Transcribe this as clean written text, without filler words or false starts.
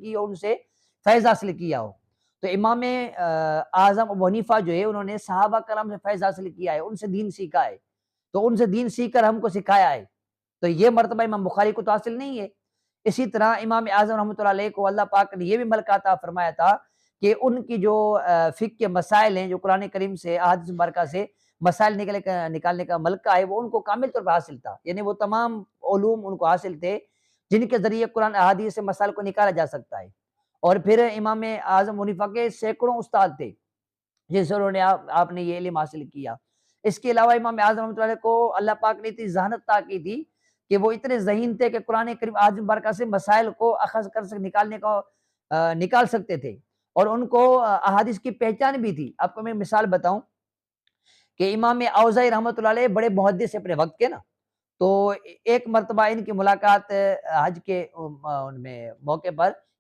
کی اور ان سے فیض حاصل کیا ہو۔ تو امام اعظم ابو حنیفہ جو ہے انہوں نے صحابہ کرام سے فیض حاصل کیا ہے، ان سے دین سیکھا ہے، تو ان سے دین سیکھ کر ہم کو سکھایا ہے، تو یہ مرتبہ امام بخاری کو تو حاصل نہیں ہے۔ اسی طرح امام اعظم رحمۃ اللہ علیہ کو اللہ پاک نے یہ بھی ملکہ عطا فرمایا تھا کہ ان کی جو فقہ کے مسائل ہیں، جو قرآن کریم سے احادیث مبارکہ سے مسائل نکالنے کا ملکہ ہے، وہ ان کو کامل طور پر حاصل تھا، یعنی وہ تمام علوم ان کو حاصل تھے جن کے ذریعے قرآن احادیث سے مسائل کو نکالا جا سکتا ہے۔ اور پھر امام اعظم حنیفہ کے سینکڑوں استاد تھے جن سے انہوں نے آپ نے یہ علم حاصل کیا۔ اس کے علاوہ امام اعظم رحمۃ اللہ علیہ کو اللہ پاک نے اتنی ذہانت عطا کی تھی کہ وہ اتنے ذہین تھے کہ قرآن کریم احادیث مبارکہ سے مسائل کو اخذ کر نکال سکتے تھے، اور ان کو احادیث کی پہچان بھی تھی۔ آپ کو میں مثال بتاؤں کہ امام اوزاعی رحمۃ اللہ علیہ بڑے محدث اپنے وقت کے نا، تو ایک مرتبہ ان کی ملاقات حج کے ان میں موقع پر